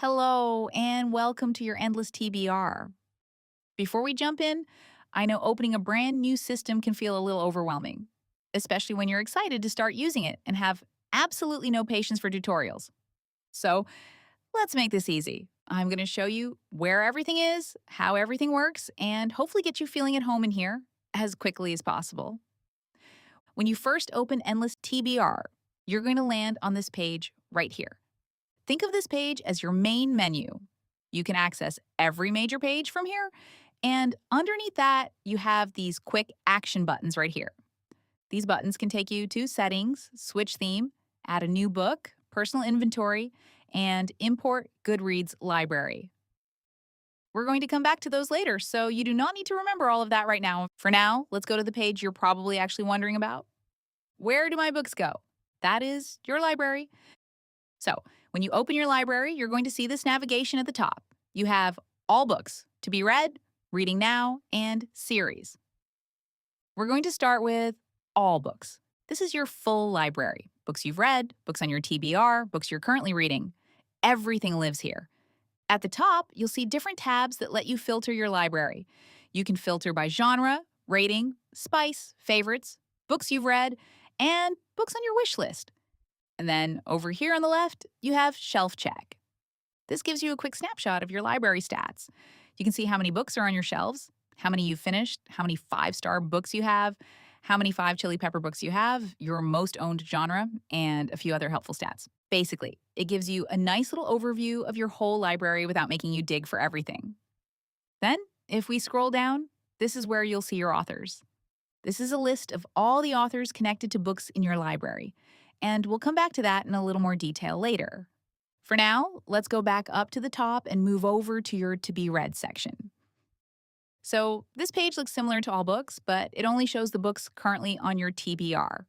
Hello, and welcome to your Endless TBR. Before we jump in, I know opening a brand new system can feel a little overwhelming, especially when you're excited to start using it and have absolutely no patience for tutorials. So let's make this easy. I'm going to show you where everything is, how everything works, and hopefully get you feeling at home in here as quickly as possible. When you first open Endless TBR, you're going to land on this page right here. Think of this page as your main menu. You can access every major page from here, and underneath that, you have these quick action buttons right here. These buttons can take you to Settings, Switch Theme, Add a new book, Personal Inventory, and Import Goodreads Library. We're going to come back to those later, so you do not need to remember all of that right now. For now, let's go to the page you're probably actually wondering about. Where do my books go? That is your library. So, when you open your library, you're going to see this navigation at the top. You have all books to be read, reading now, and series. We're going to start with all books. This is your full library. Books you've read, books on your TBR, books you're currently reading. Everything lives here. At the top, you'll see different tabs that let you filter your library. You can filter by genre, rating, spice, favorites, books you've read, and books on your wish list. And then over here on the left, you have Shelf Check. This gives you a quick snapshot of your library stats. You can see how many books are on your shelves, how many you've finished, how many five-star books you have, how many five chili pepper books you have, your most owned genre, and a few other helpful stats. Basically, it gives you a nice little overview of your whole library without making you dig for everything. Then, if we scroll down, this is where you'll see your authors. This is a list of all the authors connected to books in your library, and we'll come back to that in a little more detail later. For now, let's go back up to the top and move over to your to be read section. So, this page looks similar to all books, but it only shows the books currently on your TBR.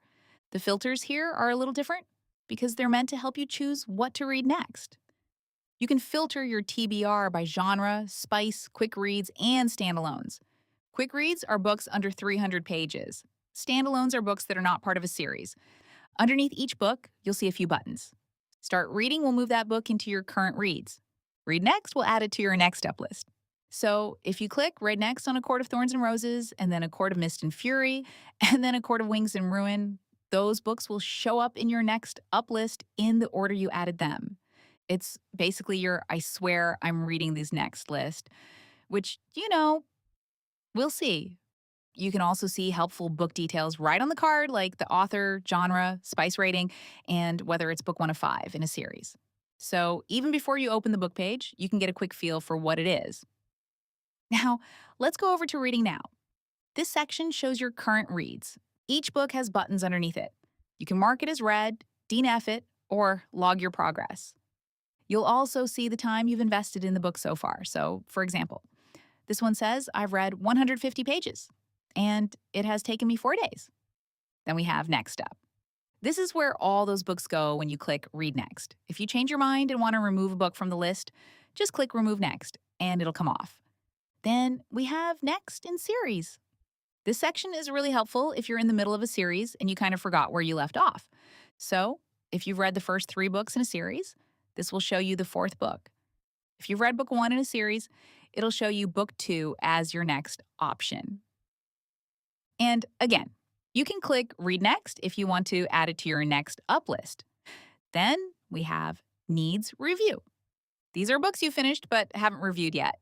The filters here are a little different because they're meant to help you choose what to read next. You can filter your TBR by genre, spice, quick reads, and standalones. Quick reads are books under 300 pages. Standalones are books that are not part of a series. Underneath each book, you'll see a few buttons. Start reading will move that book into your current reads. Read next will add it to your next up list. So if you click Read Next on A Court of Thorns and Roses, and then A Court of Mist and Fury, and then A Court of Wings and Ruin, those books will show up in your next up list in the order you added them. It's basically your I swear I'm reading these next list, which, we'll see. You can also see helpful book details right on the card, like the author, genre, spice rating, and whether it's book 1 of 5 in a series. So even before you open the book page, you can get a quick feel for what it is. Now, let's go over to reading now. This section shows your current reads. Each book has buttons underneath it. You can mark it as read, DNF it, or log your progress. You'll also see the time you've invested in the book so far. So, for example, this one says, I've read 150 pages, and it has taken me 4 days. Then we have Next Up. This is where all those books go when you click Read Next. If you change your mind and want to remove a book from the list, just click Remove Next, and it'll come off. Then we have Next in Series. This section is really helpful if you're in the middle of a series and you kind of forgot where you left off. So, if you've read the first 3 books in a series, this will show you the 4th book. If you've read book 1 in a series, it'll show you book 2 as your next option. And again, you can click Read Next if you want to add it to your next up list. Then we have Needs Review. These are books you finished but haven't reviewed yet.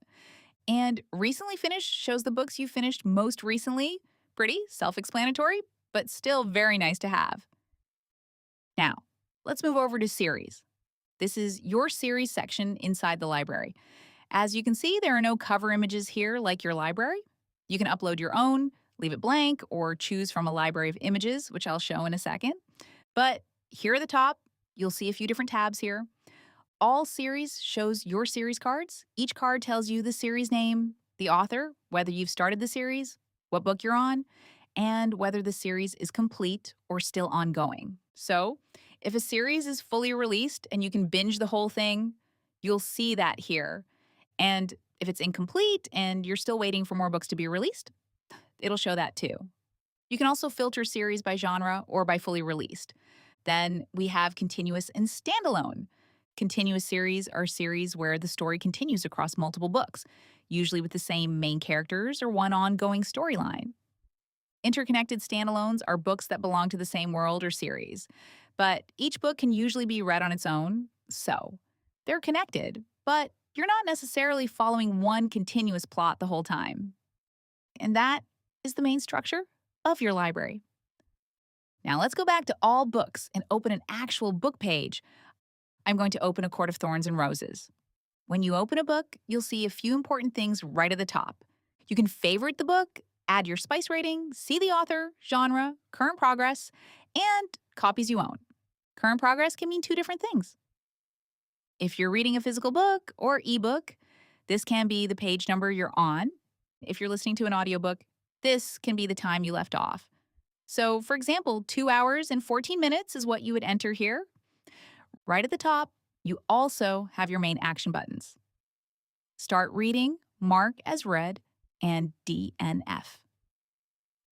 And Recently Finished shows the books you finished most recently. Pretty self-explanatory, but still very nice to have. Now, let's move over to Series. This is your series section inside the library. As you can see, there are no cover images here like your library. You can upload your own, leave it blank, or choose from a library of images, which I'll show in a second. But here at the top, you'll see a few different tabs here. All series shows your series cards. Each card tells you the series name, the author, whether you've started the series, what book you're on, and whether the series is complete or still ongoing. So, if a series is fully released and you can binge the whole thing, you'll see that here. And if it's incomplete and you're still waiting for more books to be released, it'll show that too. You can also filter series by genre or by fully released. Then we have continuous and standalone. Continuous series are series where the story continues across multiple books, usually with the same main characters or one ongoing storyline. Interconnected standalones are books that belong to the same world or series, but each book can usually be read on its own, so they're connected, but you're not necessarily following one continuous plot the whole time. And that is the main structure of your library. Now let's go back to all books and open an actual book page. I'm going to open A Court of Thorns and Roses. When you open a book, you'll see a few important things right at the top. You can favorite the book, add your spice rating, see the author, genre, current progress, and copies you own. Current progress can mean two different things. If you're reading a physical book or ebook, this can be the page number you're on. If you're listening to an audiobook, this can be the time you left off. So, for example, 2 hours and 14 minutes is what you would enter here. Right at the top, you also have your main action buttons. Start reading, mark as read, and DNF.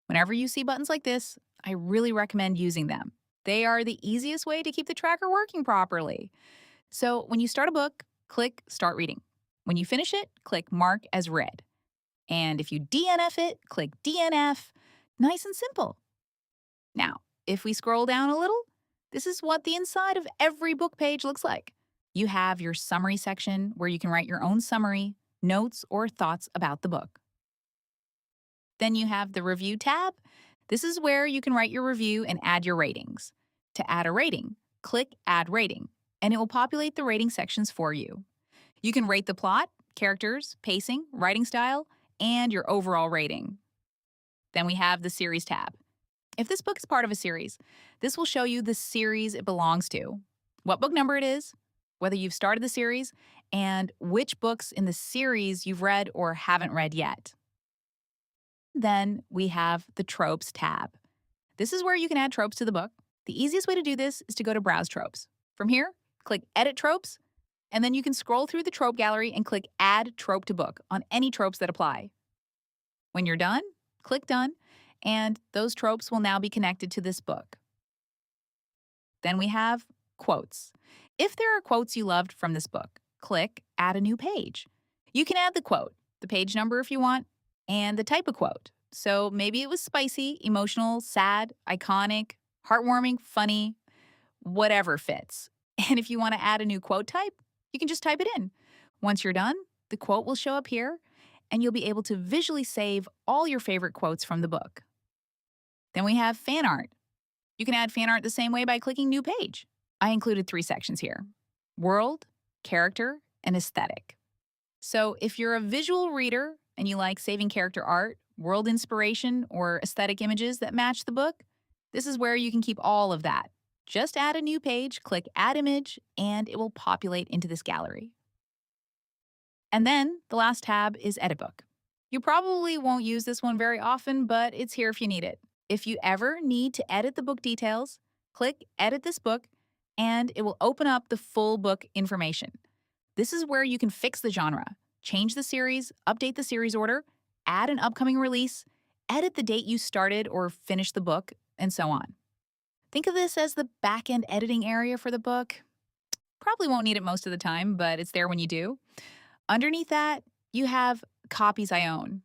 Whenever you see buttons like this, I really recommend using them. They are the easiest way to keep the tracker working properly. So when you start a book, click Start Reading. When you finish it, click Mark as Read. And if you DNF it, click DNF. Nice and simple. Now, if we scroll down a little, this is what the inside of every book page looks like. You have your summary section where you can write your own summary, notes, or thoughts about the book. Then you have the Review tab. This is where you can write your review and add your ratings. To add a rating, click Add Rating, and it will populate the rating sections for you. You can rate the plot, characters, pacing, writing style, and your overall rating. Then we have the Series tab. If this book is part of a series, this will show you the series it belongs to, what book number it is, whether you've started the series, and which books in the series you've read or haven't read yet. Then we have the Tropes tab. This is where you can add tropes to the book. The easiest way to do this is to go to Browse Tropes. From here, click Edit Tropes, and then you can scroll through the trope gallery and click Add Trope to Book on any tropes that apply. When you're done, click Done, and those tropes will now be connected to this book. Then we have Quotes. If there are quotes you loved from this book, click Add a New Page. You can add the quote, the page number if you want, and the type of quote. So maybe it was spicy, emotional, sad, iconic, heartwarming, funny, whatever fits. And if you want to add a new quote type, you can just type it in. Once you're done, the quote will show up here, and you'll be able to visually save all your favorite quotes from the book. Then we have fan art. You can add fan art the same way by clicking New Page. I included 3 sections here: world, character, and aesthetic. So if you're a visual reader and you like saving character art, world inspiration, or aesthetic images that match the book, this is where you can keep all of that. Just add a new page, click Add Image, and it will populate into this gallery. And then the last tab is Edit Book. You probably won't use this one very often, but it's here if you need it. If you ever need to edit the book details, click Edit this book, and it will open up the full book information. This is where you can fix the genre, change the series, update the series order, add an upcoming release, edit the date you started or finished the book, and so on. Think of this as the back-end editing area for the book. Probably won't need it most of the time, but it's there when you do. Underneath that, you have Copies I Own.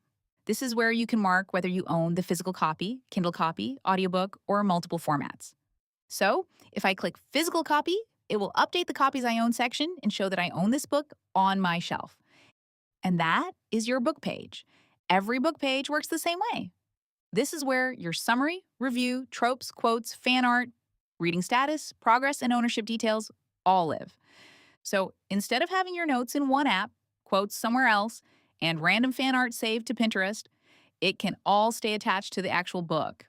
This is where you can mark whether you own the physical copy, Kindle copy, audiobook, or multiple formats. So, if I click Physical Copy, it will update the Copies I Own section and show that I own this book on my shelf. And that is your book page. Every book page works the same way. This is where your summary, review, tropes, quotes, fan art, reading status, progress, and ownership details all live. So instead of having your notes in one app, quotes somewhere else, and random fan art saved to Pinterest, it can all stay attached to the actual book.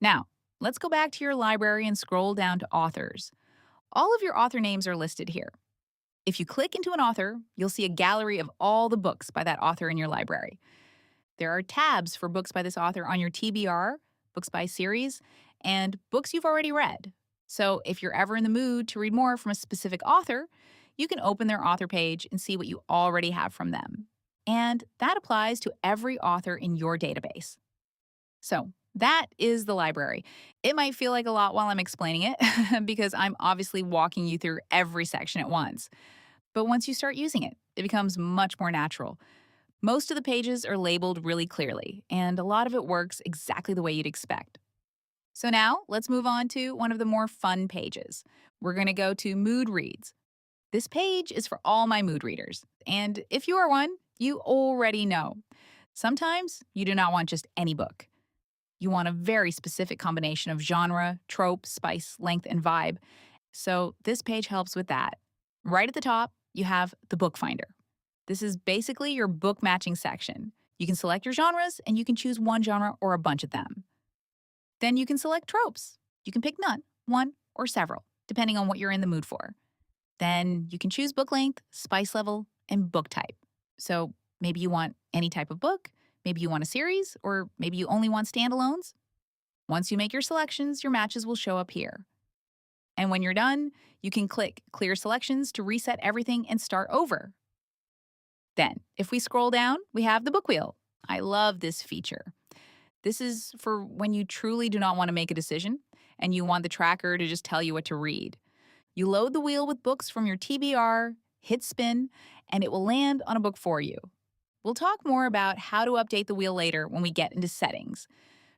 Now, let's go back to your library and scroll down to authors. All of your author names are listed here. If you click into an author, you'll see a gallery of all the books by that author in your library. There are tabs for books by this author on your TBR, books by series, and books you've already read. So if you're ever in the mood to read more from a specific author, you can open their author page and see what you already have from them. And that applies to every author in your database. So That is the library. It might feel like a lot while I'm explaining it because I'm obviously walking you through every section at once. But once you start using it, it becomes much more natural. Most of the pages are labeled really clearly, and a lot of it works exactly the way you'd expect. So now let's move on to one of the more fun pages. We're going to go to Mood Reads. This page is for all my mood readers. And if you are one, you already know. Sometimes you do not want just any book. You want a very specific combination of genre, trope, spice, length, and vibe. So this page helps with that. Right at the top, you have the book finder. This is basically your book matching section. You can select your genres and you can choose one genre or a bunch of them. Then you can select tropes. You can pick none, one, or several, depending on what you're in the mood for. Then you can choose book length, spice level, and book type. So maybe you want any type of book, maybe you want a series, or maybe you only want standalones. Once you make your selections, your matches will show up here. And when you're done, you can click Clear Selections to reset everything and start over. Then, if we scroll down, we have the book wheel. I love this feature. This is for when you truly do not want to make a decision and you want the tracker to just tell you what to read. You load the wheel with books from your TBR, hit spin, and it will land on a book for you. We'll talk more about how to update the wheel later when we get into settings.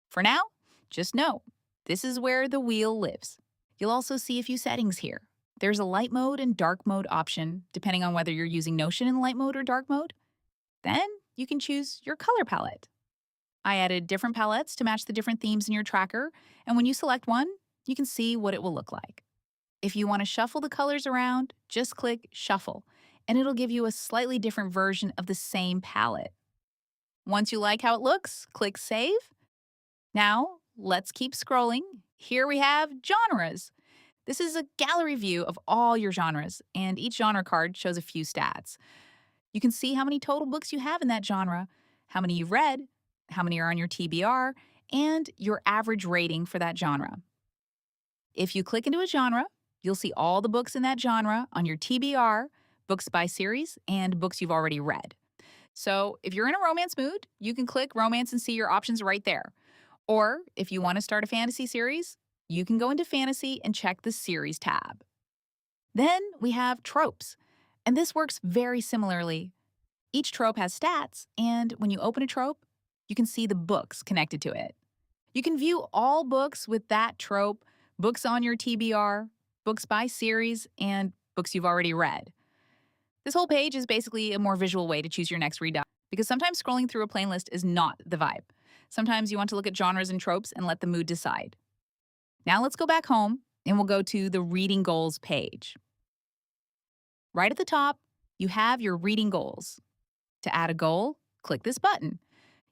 For now, just know this is where the wheel lives. You'll also see a few settings here. There's a light mode and dark mode option, depending on whether you're using Notion in light mode or dark mode. Then you can choose your color palette. I added different palettes to match the different themes in your tracker, and when you select one, you can see what it will look like. If you want to shuffle the colors around, just click Shuffle, and it'll give you a slightly different version of the same palette. Once you like how it looks, click Save. Now, let's keep scrolling. Here we have genres. This is a gallery view of all your genres, and each genre card shows a few stats. You can see how many total books you have in that genre, how many you've read, how many are on your TBR, and your average rating for that genre. If you click into a genre, you'll see all the books in that genre on your TBR, books by series, and books you've already read. So if you're in a romance mood, you can click romance and see your options right there. Or if you want to start a fantasy series, you can go into fantasy and check the series tab. Then we have tropes, and this works very similarly. Each trope has stats, and when you open a trope, you can see the books connected to it. You can view all books with that trope, books on your TBR, books by series, and books you've already read. This whole page is basically a more visual way to choose your next read because sometimes scrolling through a plain list is not the vibe. Sometimes you want to look at genres and tropes and let the mood decide. Now let's go back home and we'll go to the reading goals page. Right at the top, you have your reading goals. To add a goal, click this button.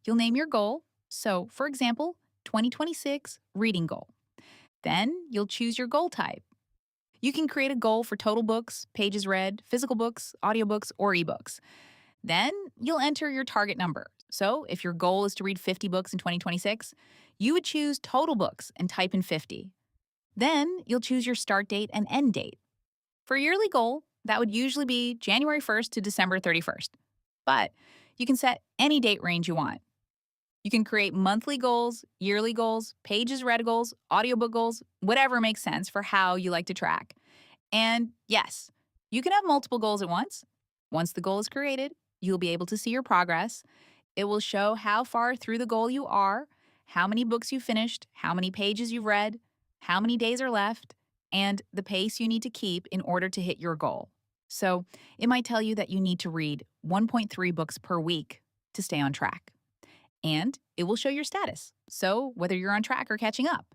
You'll name your goal. So, for example, 2026 reading goal. Then you'll choose your goal type. You can create a goal for total books, pages read, physical books, audiobooks, or ebooks. Then you'll enter your target number. So if your goal is to read 50 books in 2026, you would choose total books and type in 50. Then you'll choose your start date and end date. For a yearly goal, that would usually be January 1st to December 31st. But you can set any date range you want. You can create monthly goals, yearly goals, pages read goals, audiobook goals, whatever makes sense for how you like to track. And yes, you can have multiple goals at once. Once the goal is created, you'll be able to see your progress. It will show how far through the goal you are, how many books you finished, how many pages you've read, how many days are left, and the pace you need to keep in order to hit your goal. So it might tell you that you need to read 1.3 books per week to stay on track. And it will show your status, so whether you're on track or catching up.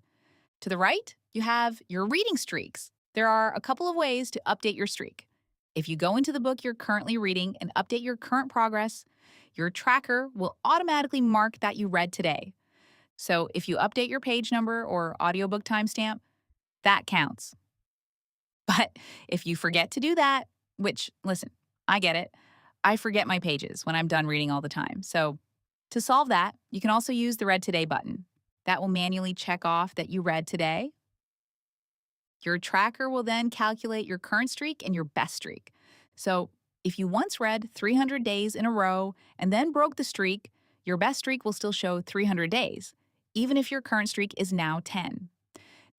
To the right, you have your reading streaks. There are a couple of ways to update your streak. If you go into the book you're currently reading and update your current progress, your tracker will automatically mark that you read today. So if you update your page number or audiobook timestamp, that counts. But if you forget to do that, which, listen, I get it, I forget my pages when I'm done reading all the time. So to solve that, you can also use the Read Today button. That will manually check off that you read today. Your tracker will then calculate your current streak and your best streak. So if you once read 300 days in a row and then broke the streak, your best streak will still show 300 days. even if your current streak is now 10.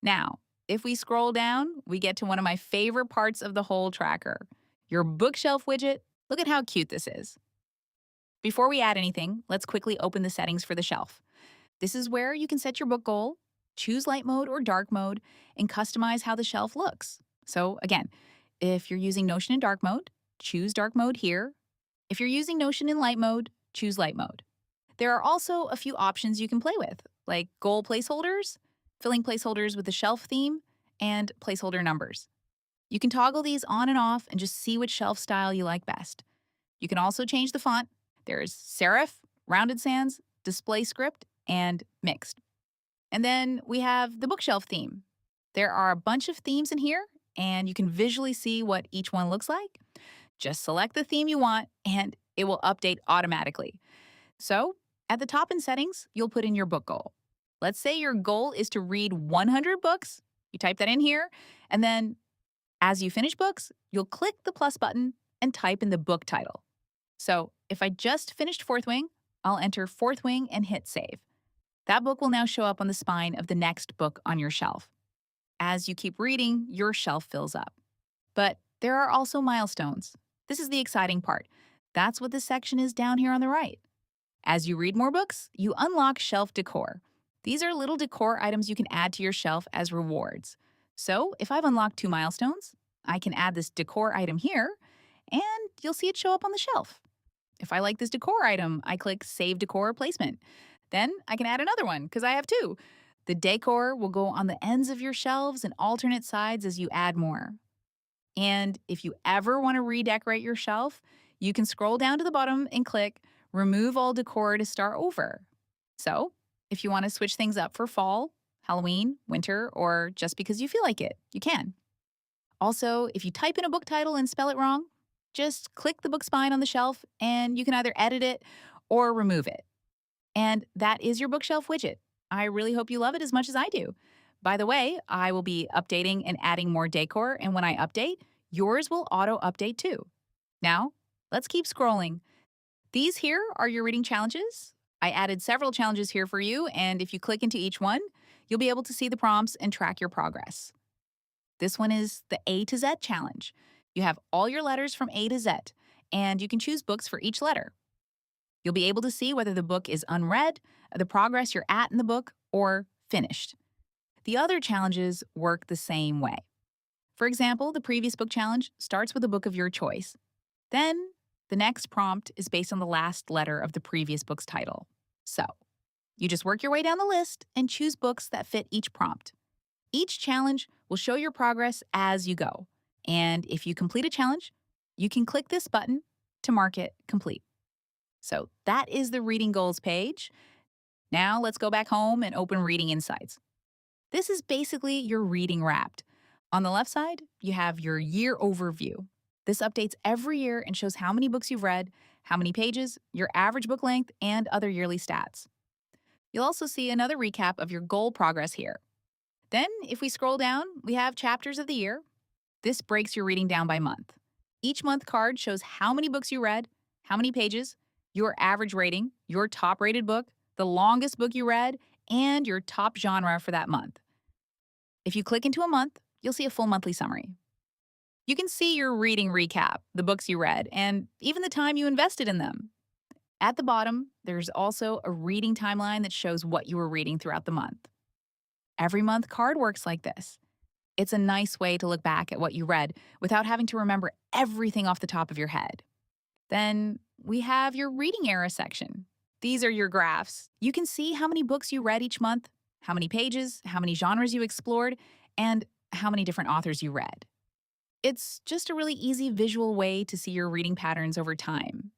Now, if we scroll down, we get to one of my favorite parts of the whole tracker, your bookshelf widget. Look at how cute this is. Before we add anything, let's quickly open the settings for the shelf. This is where you can set your book goal, choose light mode or dark mode, and customize how the shelf looks. So again, if you're using Notion in dark mode, choose dark mode here. If you're using Notion in light mode, choose light mode. There are also a few options you can play with, like goal placeholders, filling placeholders with the shelf theme, and placeholder numbers. You can toggle these on and off and just see which shelf style you like best. You can also change the font. There's serif, rounded sans, display script, and mixed. And then we have the bookshelf theme. There are a bunch of themes in here, and you can visually see what each one looks like. Just select the theme you want, and it will update automatically. So, at the top in settings, you'll put in your book goal. Let's say your goal is to read 100 books. You type that in here, and then as you finish books, you'll click the plus button and type in the book title. So, if I just finished Fourth Wing, I'll enter Fourth Wing and hit save. That book will now show up on the spine of the next book on your shelf. As you keep reading, your shelf fills up. But there are also milestones. This is the exciting part. That's what this section is down here on the right. As you read more books, you unlock shelf decor. These are little decor items you can add to your shelf as rewards. So if I've unlocked 2 milestones, I can add this decor item here, and you'll see it show up on the shelf. If I like this decor item, I click Save Decor Placement. Then I can add another one because I have 2. The decor will go on the ends of your shelves and alternate sides as you add more. And if you ever want to redecorate your shelf, you can scroll down to the bottom and click Remove All Decor to start over. So, if you want to switch things up for fall, Halloween, winter, or just because you feel like it, you can. Also, if you type in a book title and spell it wrong, just click the book spine on the shelf and you can either edit it or remove it. And that is your bookshelf widget. I really hope you love it as much as I do. By the way, I will be updating and adding more decor, and when I update, yours will auto-update too. Now, let's keep scrolling. These here are your reading challenges. I added several challenges here for you, and if you click into each one, you'll be able to see the prompts and track your progress. This one is the A to Z challenge. You have all your letters from A to Z, and you can choose books for each letter. You'll be able to see whether the book is unread, the progress you're at in the book, or finished. The other challenges work the same way. For example, the previous book challenge starts with a book of your choice. Then, the next prompt is based on the last letter of the previous book's title. So, you just work your way down the list and choose books that fit each prompt. Each challenge will show your progress as you go. And if you complete a challenge, you can click this button to mark it complete. So that is the Reading Goals page. Now let's go back home and open Reading Insights. This is basically your reading wrapped. On the left side, you have your year overview. This updates every year and shows how many books you've read, how many pages, your average book length, and other yearly stats. You'll also see another recap of your goal progress here. Then, if we scroll down, we have chapters of the year. This breaks your reading down by month. Each month card shows how many books you read, how many pages, your average rating, your top rated book, the longest book you read, and your top genre for that month. If you click into a month, you'll see a full monthly summary. You can see your reading recap, the books you read, and even the time you invested in them. At the bottom, there's also a reading timeline that shows what you were reading throughout the month. Every month card works like this. It's a nice way to look back at what you read without having to remember everything off the top of your head. Then we have your reading era section. These are your graphs. You can see how many books you read each month, how many pages, how many genres you explored, and how many different authors you read. It's just a really easy visual way to see your reading patterns over time.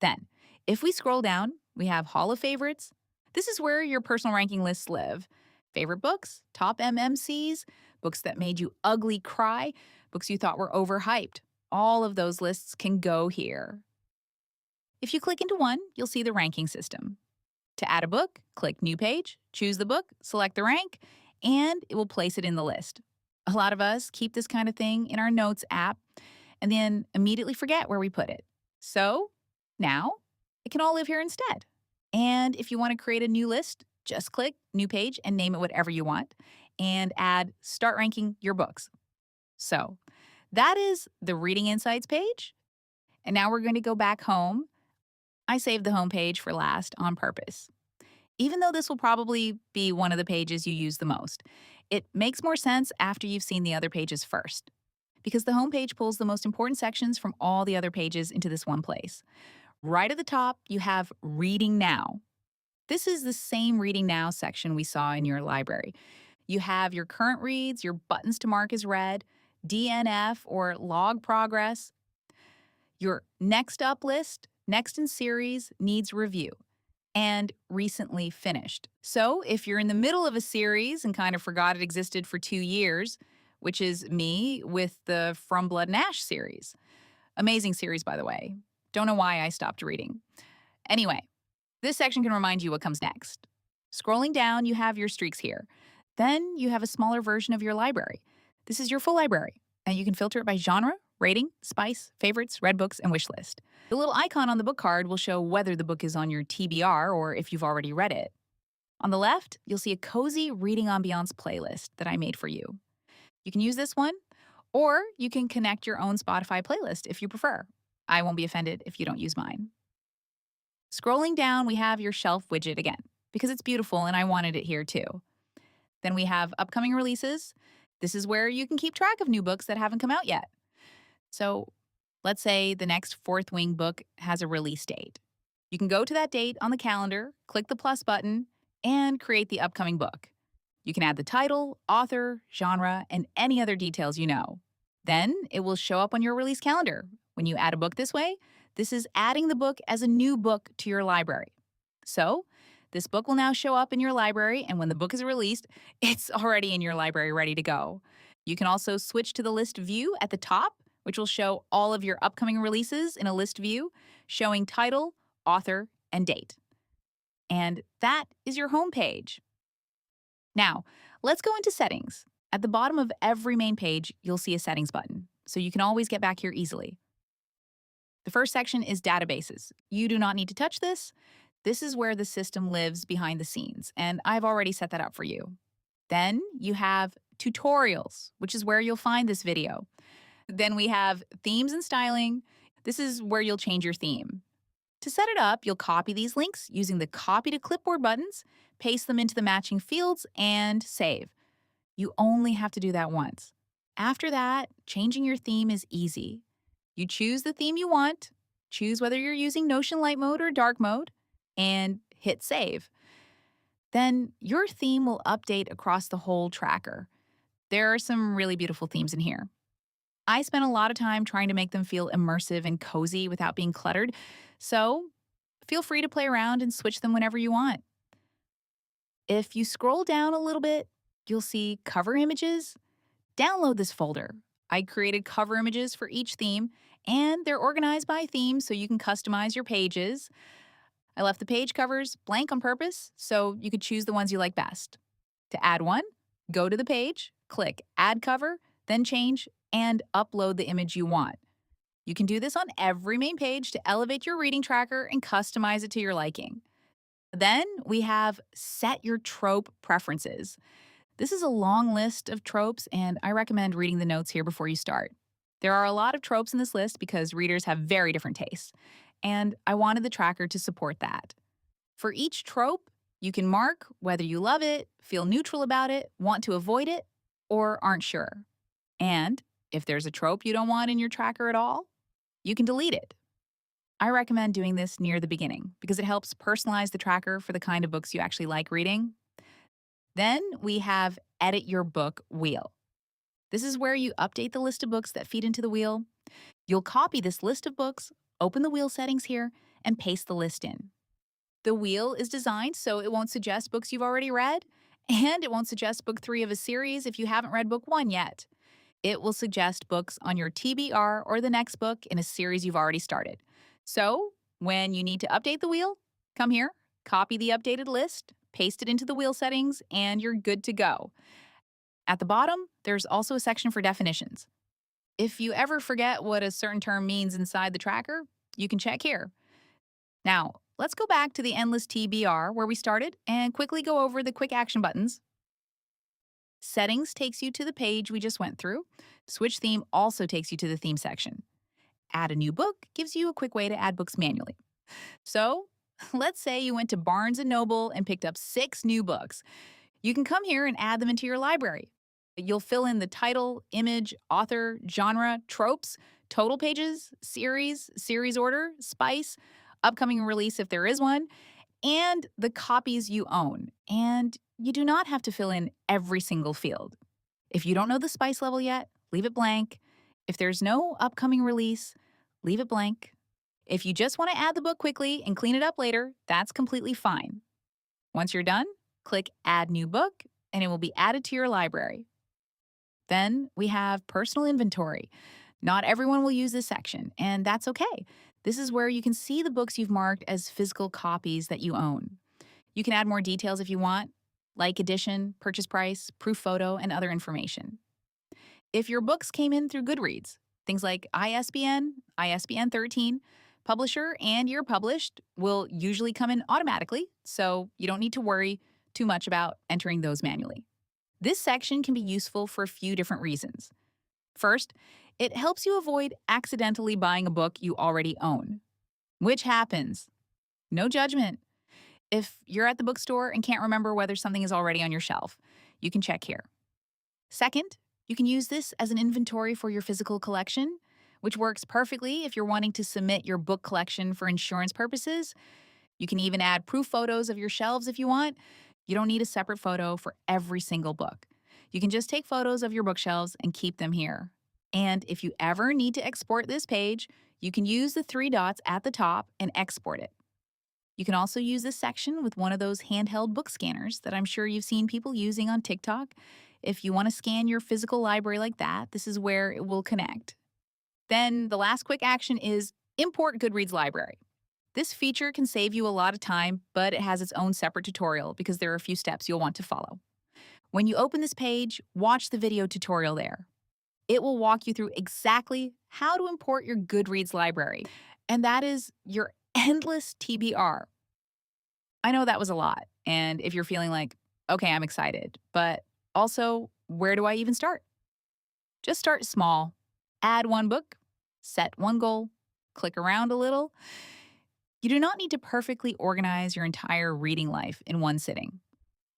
Then, if we scroll down, we have Hall of Favorites. This is where your personal ranking lists live. Favorite books, top MMCs, books that made you ugly cry, books you thought were overhyped. All of those lists can go here. If you click into one, you'll see the ranking system. To add a book, click New Page, choose the book, select the rank, and it will place it in the list. A lot of us keep this kind of thing in our Notes app and then immediately forget where we put it. So now it can all live here instead. And if you want to create a new list, just click New Page and name it whatever you want, and add Start Ranking Your Books. So that is the Reading Insights page. And now we're going to go back home. I saved the home page for last on purpose. Even though this will probably be one of the pages you use the most, it makes more sense after you've seen the other pages first, because the home page pulls the most important sections from all the other pages into this one place. Right at the top, you have Reading Now. This is the same Reading Now section we saw in your library. You have your current reads, your buttons to mark as read, DNF or log progress, your next up list, next in series, needs review, and recently finished. So if you're in the middle of a series and kind of forgot it existed for 2 years, which is me with the From Blood and Ash series. Amazing series, by the way. Don't know why I stopped reading. Anyway, this section can remind you what comes next. Scrolling down, you have your streaks here. Then you have a smaller version of your library. This is your full library, and you can filter it by genre, rating, spice, favorites, read books, and wish list. The little icon on the book card will show whether the book is on your TBR or if you've already read it. On the left, you'll see a cozy reading ambiance playlist that I made for you. You can use this one, or you can connect your own Spotify playlist if you prefer. I won't be offended if you don't use mine. Scrolling down, we have your shelf widget again, because it's beautiful and I wanted it here too. Then we have upcoming releases. This is where you can keep track of new books that haven't come out yet. So let's say the next Fourth Wing book has a release date. You can go to that date on the calendar, click the plus button, and create the upcoming book. You can add the title, author, genre, and any other details you know. Then it will show up on your release calendar. When you add a book this way, this is adding the book as a new book to your library. So this book will now show up in your library, and when the book is released, it's already in your library ready to go. You can also switch to the list view at the top, which will show all of your upcoming releases in a list view, showing title, author, and date. And that is your home page. Now, let's go into settings. At the bottom of every main page, you'll see a settings button, so you can always get back here easily. The first section is databases. You do not need to touch this. This is where the system lives behind the scenes, and I've already set that up for you. Then you have tutorials, which is where you'll find this video. Then we have themes and styling. This is where you'll change your theme. To set it up, you'll copy these links using the copy to clipboard buttons, paste them into the matching fields, and save. You only have to do that once. After that, changing your theme is easy. You choose the theme you want, choose whether you're using Notion Light Mode or Dark Mode, and hit Save. Then your theme will update across the whole tracker. There are some really beautiful themes in here. I spent a lot of time trying to make them feel immersive and cozy without being cluttered, so feel free to play around and switch them whenever you want. If you scroll down a little bit, you'll see cover images. Download this folder. I created cover images for each theme, and they're organized by theme so you can customize your pages. I left the page covers blank on purpose so you could choose the ones you like best. To add one, go to the page, click Add Cover, then change and upload the image you want. You can do this on every main page to elevate your reading tracker and customize it to your liking. Then we have Set Your Trope Preferences. This is a long list of tropes, and I recommend reading the notes here before you start. There are a lot of tropes in this list because readers have very different tastes, and I wanted the tracker to support that. For each trope, you can mark whether you love it, feel neutral about it, want to avoid it, or aren't sure. And if there's a trope you don't want in your tracker at all, you can delete it. I recommend doing this near the beginning because it helps personalize the tracker for the kind of books you actually like reading. Then we have Edit Your Book wheel. This is where you update the list of books that feed into the wheel. You'll copy this list of books, open the wheel settings here, and paste the list in. The wheel is designed so it won't suggest books you've already read, and it won't suggest book 3 of a series if you haven't read book 1 yet. It will suggest books on your TBR or the next book in a series you've already started. So, when you need to update the wheel, come here, copy the updated list, paste it into the wheel settings, and you're good to go. At the bottom, there's also a section for definitions. If you ever forget what a certain term means inside the tracker, you can check here. Now, let's go back to the Endless TBR where we started and quickly go over the quick action buttons. Settings takes you to the page we just went through. Switch theme also takes you to the theme section. Add a new book gives you a quick way to add books manually. So, let's say you went to Barnes& and Noble and picked up 6 new books. You can come here and add them into your library. You'll fill in the title, image, author, genre, tropes, total pages, series order, spice, upcoming release if there is one, and the copies you own. And you do not have to fill in every single field. If you don't know the spice level yet, leave it blank. If there's no upcoming release, leave it blank. If you just want to add the book quickly and clean it up later, that's completely fine. Once you're done, click Add New Book, and it will be added to your library. Then we have Personal Inventory. Not everyone will use this section, and that's okay. This is where you can see the books you've marked as physical copies that you own. You can add more details if you want, like edition, purchase price, proof photo, and other information. If your books came in through Goodreads, things like ISBN 13, publisher, and year published will usually come in automatically, so you don't need to worry too much about entering those manually. This section can be useful for a few different reasons. First, it helps you avoid accidentally buying a book you already own, which happens. No judgment. If you're at the bookstore and can't remember whether something is already on your shelf, you can check here. Second, you can use this as an inventory for your physical collection, which works perfectly if you're wanting to submit your book collection for insurance purposes. You can even add proof photos of your shelves if you want. You don't need a separate photo for every single book. You can just take photos of your bookshelves and keep them here. And if you ever need to export this page, you can use the 3 dots at the top and export it. You can also use this section with one of those handheld book scanners that I'm sure you've seen people using on TikTok. If you want to scan your physical library like that, this is where it will connect. Then the last quick action is import Goodreads library. This feature can save you a lot of time, but it has its own separate tutorial because there are a few steps you'll want to follow. When you open this page, watch the video tutorial there. It will walk you through exactly how to import your Goodreads library, and that is your Endless TBR. I know that was a lot, and if you're feeling like, okay, I'm excited, but also, where do I even start? Just start small. Add one book, set one goal, click around a little. You do not need to perfectly organize your entire reading life in one sitting.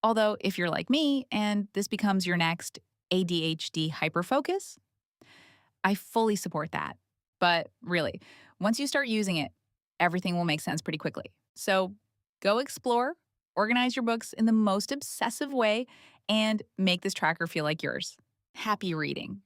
Although, if you're like me and this becomes your next ADHD hyperfocus, I fully support that. But really, once you start using it, everything will make sense pretty quickly. So go explore, organize your books in the most obsessive way, and make this tracker feel like yours. Happy reading.